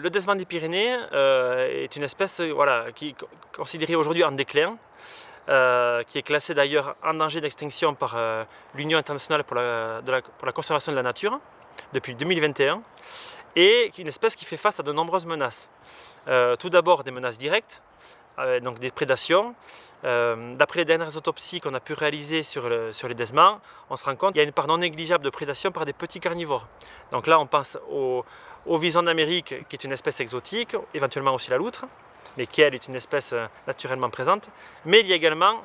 Le desman des Pyrénées est une espèce qui est considérée aujourd'hui en déclin, qui est classée d'ailleurs en danger d'extinction par l'Union internationale pour la conservation de la nature depuis 2021, et une espèce qui fait face à de nombreuses menaces. Tout d'abord des menaces directes, donc des prédations. D'après les dernières autopsies qu'on a pu réaliser sur les desmans, on se rend compte qu'il y a une part non négligeable de prédation par des petits carnivores. Donc là on pense au vison d'Amérique, qui est une espèce exotique, éventuellement aussi la loutre, mais qui elle est une espèce naturellement présente. Mais il y a également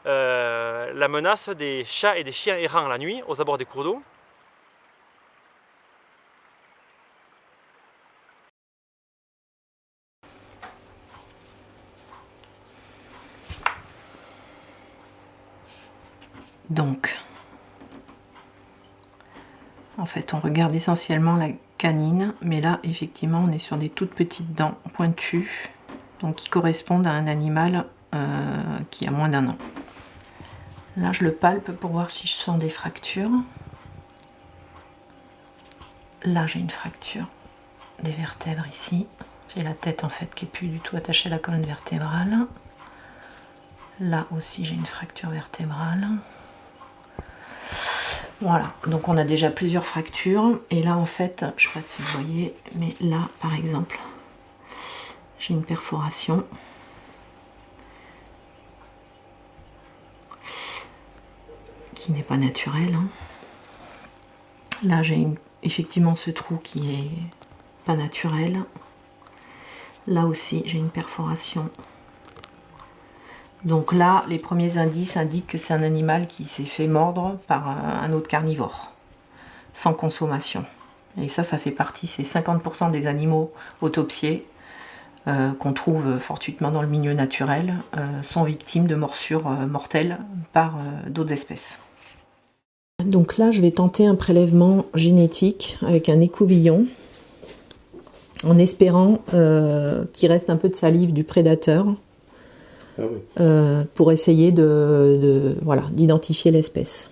la menace des chats et des chiens errants la nuit aux abords des cours d'eau. Donc, en fait, on regarde essentiellement la canine, mais là, effectivement, on est sur des toutes petites dents pointues, donc qui correspondent à un animal qui a moins d'1 an. Là, je le palpe pour voir si je sens des fractures. Là, j'ai une fracture des vertèbres ici. C'est la tête, en fait, qui n'est plus du tout attachée à la colonne vertébrale. Là aussi, j'ai une fracture vertébrale. Voilà, donc on a déjà plusieurs fractures. Et là, en fait, je ne sais pas si vous voyez, mais là, par exemple, j'ai une perforation. Qui n'est pas naturelle. Hein. Là, j'ai effectivement ce trou qui est pas naturel. Là aussi, j'ai une perforation. Donc là, les premiers indices indiquent que c'est un animal qui s'est fait mordre par un autre carnivore, sans consommation. Et ça fait partie, c'est 50% des animaux autopsiés qu'on trouve fortuitement dans le milieu naturel, sont victimes de morsures mortelles par d'autres espèces. Donc là, je vais tenter un prélèvement génétique avec un écouvillon, en espérant qu'il reste un peu de salive du prédateur. Ah oui. Pour essayer d'identifier l'espèce.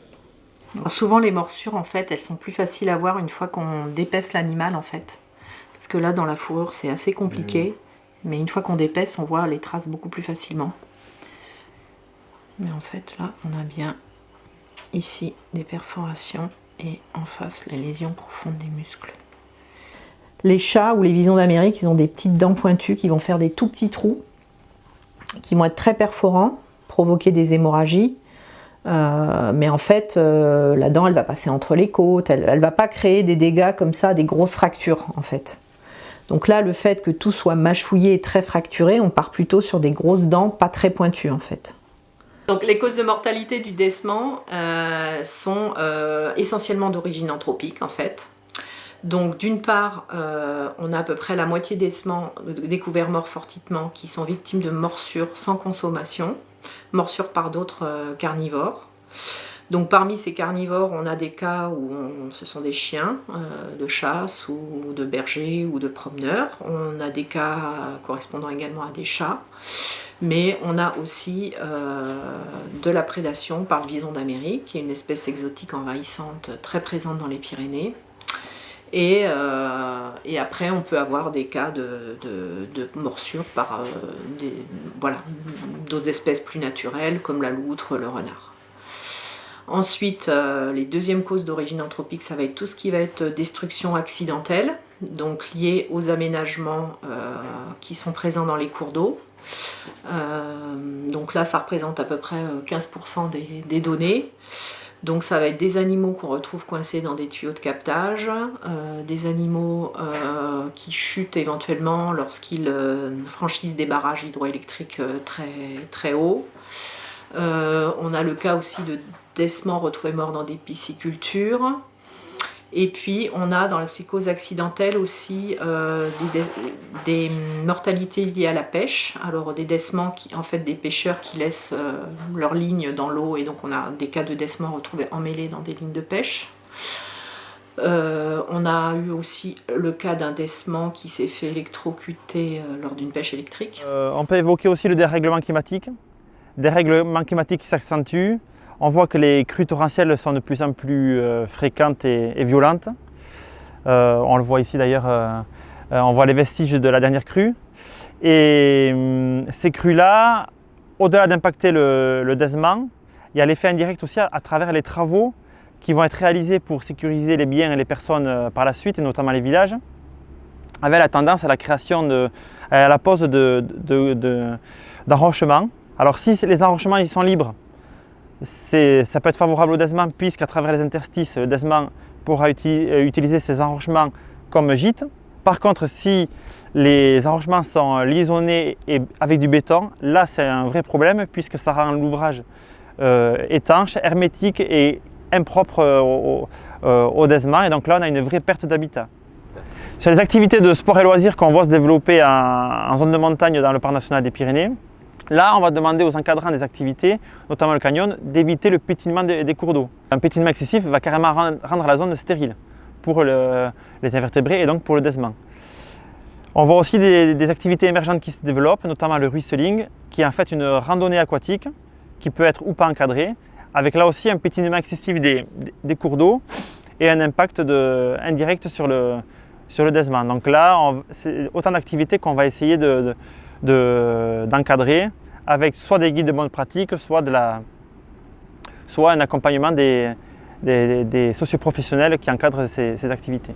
Souvent les morsures en fait elles sont plus faciles à voir une fois qu'on dépèce l'animal en fait. Parce que là dans la fourrure c'est assez compliqué, mais une fois qu'on dépèce on voit les traces beaucoup plus facilement. Mais en fait là on a bien ici des perforations et en face les lésions profondes des muscles. Les chats ou les visons d'Amérique ils ont des petites dents pointues qui vont faire des tout petits trous, qui vont être très perforants, provoquer des hémorragies, mais en fait la dent elle va passer entre les côtes, elle va pas créer des dégâts comme ça, des grosses fractures en fait. Donc là le fait que tout soit mâchouillé et très fracturé, on part plutôt sur des grosses dents pas très pointues en fait. Donc les causes de mortalité du desman sont essentiellement d'origine anthropique en fait. Donc d'une part, on a à peu près la moitié des desmans découverts morts fortuitement qui sont victimes de morsures sans consommation, morsures par d'autres carnivores. Donc parmi ces carnivores, on a des cas où ce sont des chiens de chasse ou de bergers ou de promeneurs. On a des cas correspondant également à des chats. Mais on a aussi de la prédation par le vison d'Amérique, qui est une espèce exotique envahissante très présente dans les Pyrénées. Et après, on peut avoir des cas de morsures par d'autres espèces plus naturelles, comme la loutre, le renard. Ensuite, les deuxièmes causes d'origine anthropique, ça va être tout ce qui va être destruction accidentelle, donc liée aux aménagements qui sont présents dans les cours d'eau. Donc là, ça représente à peu près 15% des données. Donc ça va être des animaux qu'on retrouve coincés dans des tuyaux de captage, des animaux qui chutent éventuellement lorsqu'ils franchissent des barrages hydroélectriques très hauts. On a le cas aussi de desmans retrouvés morts dans des piscicultures. Et puis on a dans ces causes accidentelles aussi des mortalités liées à la pêche. Alors des desmans, des pêcheurs qui laissent leur ligne dans l'eau, et donc on a des cas de desmans retrouvés emmêlés dans des lignes de pêche. On a eu aussi le cas d'un desman qui s'est fait électrocuter lors d'une pêche électrique. On peut évoquer aussi le dérèglement climatique. Dérèglement climatique qui s'accentue. On voit que les crues torrentielles sont de plus en plus fréquentes et violentes. On le voit ici d'ailleurs On voit les vestiges de la dernière crue. Et ces crues-là, au-delà d'impacter le desman, il y a l'effet indirect aussi à travers les travaux qui vont être réalisés pour sécuriser les biens et les personnes par la suite, et notamment les villages, avec la tendance à la création à la pose d'enrochements. Alors si les enrochements ils sont libres, ça peut être favorable au desman, puisqu'à travers les interstices, le desman pourra utiliser ces enrochements comme gîte. Par contre, si les enrochements sont liaisonnés et avec du béton, là c'est un vrai problème, puisque ça rend l'ouvrage étanche, hermétique et impropre au desman, et donc là on a une vraie perte d'habitat. Sur les activités de sport et loisirs qu'on voit se développer en zone de montagne dans le parc national des Pyrénées, là on va demander aux encadrants des activités, notamment le canyon, d'éviter le pétillement des cours d'eau. Un pétillement excessif va carrément rendre la zone stérile pour les invertébrés et donc pour le desman. On voit aussi des activités émergentes qui se développent, notamment le ruisseling, qui est en fait une randonnée aquatique qui peut être ou pas encadrée, avec là aussi un pétillement excessif des cours d'eau et un impact indirect sur le desman. Donc là, c'est autant d'activités qu'on va essayer d'encadrer avec soit des guides de bonne pratique, soit un accompagnement des socioprofessionnels qui encadrent ces activités.